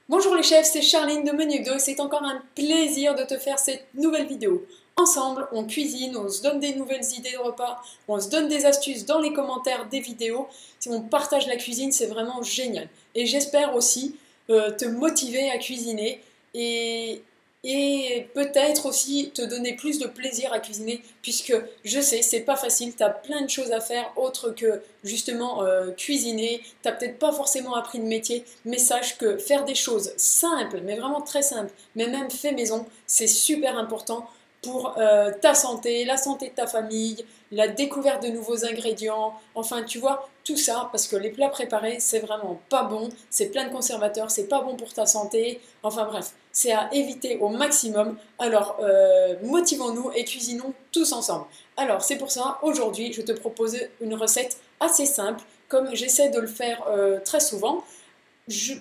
Bonjour les chefs, c'est Charline de Menu Hebdo et c'est encore un plaisir de te faire cette nouvelle vidéo. Ensemble, on cuisine, on se donne des nouvelles idées de repas, on se donne des astuces dans les commentaires des vidéos. Si on partage la cuisine, c'est vraiment génial. Et j'espère aussi te motiver à cuisiner et, et peut-être aussi te donner plus de plaisir à cuisiner, puisque je sais, c'est pas facile, tu as plein de choses à faire autres que justement cuisiner, tu n'as peut-être pas forcément appris le métier, mais sache que faire des choses simples, mais vraiment très simples, mais même fait maison, c'est super important pour ta santé, la santé de ta famille, la découverte de nouveaux ingrédients, enfin tu vois, tout ça, parce que les plats préparés, c'est vraiment pas bon, c'est plein de conservateurs, c'est pas bon pour ta santé, enfin bref, c'est à éviter au maximum. Alors motivons-nous et cuisinons tous ensemble. Alors c'est pour ça, aujourd'hui, je te propose une recette assez simple, comme j'essaie de le faire très souvent.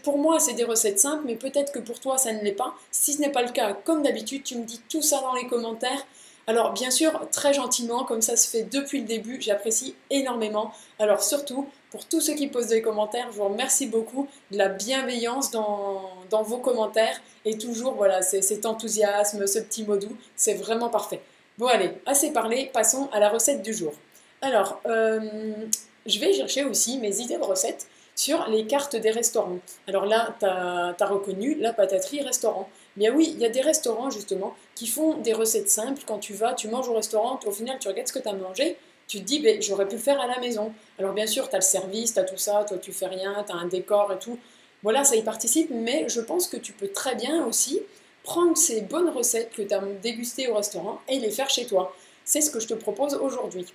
Pour moi, c'est des recettes simples, mais peut-être que pour toi, ça ne l'est pas. Si ce n'est pas le cas, comme d'habitude, tu me dis tout ça dans les commentaires. Alors, bien sûr, très gentiment, comme ça se fait depuis le début, j'apprécie énormément. Alors, surtout, pour tous ceux qui posent des commentaires, je vous remercie beaucoup de la bienveillance dans vos commentaires. Et toujours, voilà, cet enthousiasme, ce petit mot doux, c'est vraiment parfait. Bon, allez, assez parlé, passons à la recette du jour. Alors, je vais chercher aussi mes idées de recettes sur les cartes des restaurants. Alors là, tu as reconnu la pataterie restaurant. Bien oui, il y a des restaurants justement qui font des recettes simples. Quand tu vas, tu manges au restaurant, au final tu regardes ce que tu as mangé, tu te dis, ben, j'aurais pu le faire à la maison. Alors bien sûr, tu as le service, tu as tout ça, toi tu fais rien, tu as un décor et tout. Voilà, ça y participe, mais je pense que tu peux très bien aussi prendre ces bonnes recettes que tu as dégustées au restaurant et les faire chez toi. C'est ce que je te propose aujourd'hui.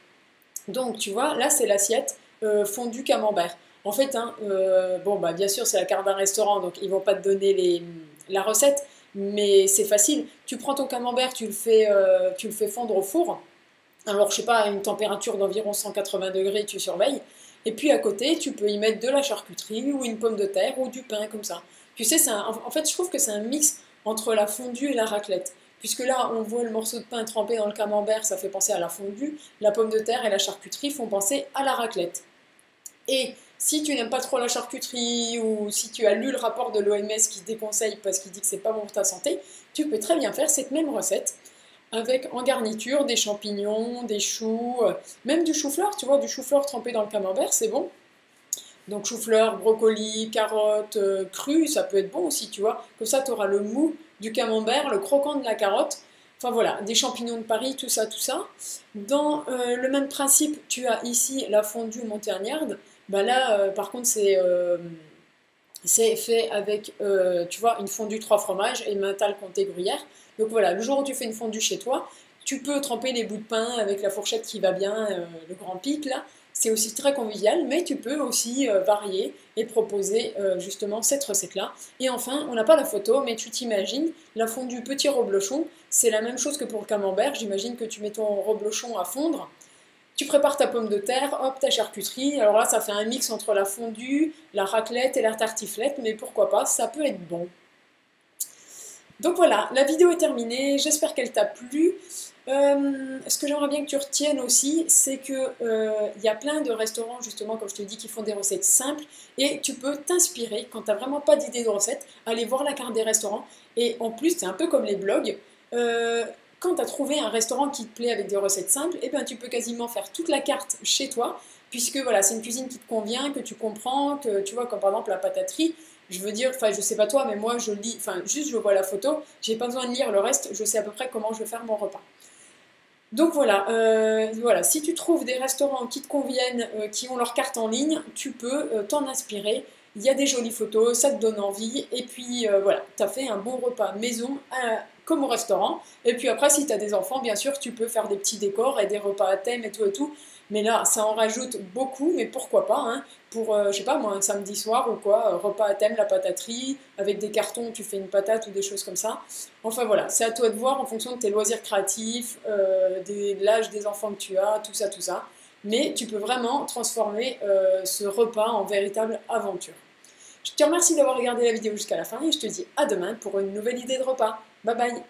Donc, tu vois, là, c'est l'assiette fondue camembert. En fait, hein, bon, bah, bien sûr, c'est la carte d'un restaurant, donc ils vont pas te donner la recette, mais c'est facile. Tu prends ton camembert, tu le fais fondre au four. Alors, je sais pas, à une température d'environ 180 degrés, tu surveilles. Et puis, à côté, tu peux y mettre de la charcuterie ou une pomme de terre ou du pain, comme ça. Tu sais, en fait, je trouve que c'est un mix entre la fondue et la raclette. Puisque là, on voit le morceau de pain trempé dans le camembert, ça fait penser à la fondue. La pomme de terre et la charcuterie font penser à la raclette. Et si tu n'aimes pas trop la charcuterie ou si tu as lu le rapport de l'OMS qui déconseille parce qu'il dit que c'est pas bon pour ta santé, tu peux très bien faire cette même recette avec en garniture des champignons, des choux, même du chou-fleur, tu vois, du chou-fleur trempé dans le camembert, c'est bon. Donc chou-fleur, brocoli, carottes crues, ça peut être bon aussi, tu vois. Comme ça, tu auras le mou du camembert, le croquant de la carotte. Enfin voilà, des champignons de Paris, tout ça, tout ça. Dans le même principe, tu as ici la fondue montagnarde. Bah là, par contre, c'est fait avec, tu vois, une fondue trois fromages et mental comté gruyère. Donc voilà, le jour où tu fais une fondue chez toi, tu peux tremper les bouts de pain avec la fourchette qui va bien, le grand pic là. C'est aussi très convivial, mais tu peux aussi varier et proposer justement cette recette-là. Et enfin, on n'a pas la photo, mais tu t'imagines, la fondue petit reblochon, c'est la même chose que pour le camembert. J'imagine que tu mets ton reblochon à fondre. Tu prépares ta pomme de terre, hop, ta charcuterie. Alors là, ça fait un mix entre la fondue, la raclette et la tartiflette, mais pourquoi pas, ça peut être bon. Donc voilà, la vidéo est terminée, j'espère qu'elle t'a plu. Ce que j'aimerais bien que tu retiennes aussi, c'est que y a plein de restaurants, justement, comme je te dis, qui font des recettes simples, et tu peux t'inspirer, quand tu n'as vraiment pas d'idée de recette, aller voir la carte des restaurants. Et en plus, c'est un peu comme les blogs. euh, Quand tu as trouvé un restaurant qui te plaît avec des recettes simples, eh ben, tu peux quasiment faire toute la carte chez toi, puisque voilà, c'est une cuisine qui te convient, que tu comprends, que tu vois, comme par exemple la pataterie. Je veux dire, enfin, je sais pas toi, mais moi, je lis, enfin, juste je vois la photo, j'ai pas besoin de lire le reste, je sais à peu près comment je vais faire mon repas. Donc voilà, voilà, si tu trouves des restaurants qui te conviennent, qui ont leur carte en ligne, tu peux t'en inspirer. Il y a des jolies photos, ça te donne envie. Et puis voilà, tu as fait un bon repas maison comme au restaurant. Et puis après, si tu as des enfants, bien sûr, tu peux faire des petits décors et des repas à thème et tout et tout. Mais là, ça en rajoute beaucoup, mais pourquoi pas, hein, pour, je sais pas moi, un samedi soir ou quoi, repas à thème, la pataterie, avec des cartons, tu fais une patate ou des choses comme ça. Enfin voilà, c'est à toi de voir en fonction de tes loisirs créatifs, de l'âge des enfants que tu as, tout ça, tout ça. Mais tu peux vraiment transformer ce repas en véritable aventure. Je te remercie d'avoir regardé la vidéo jusqu'à la fin et je te dis à demain pour une nouvelle idée de repas. Bye bye!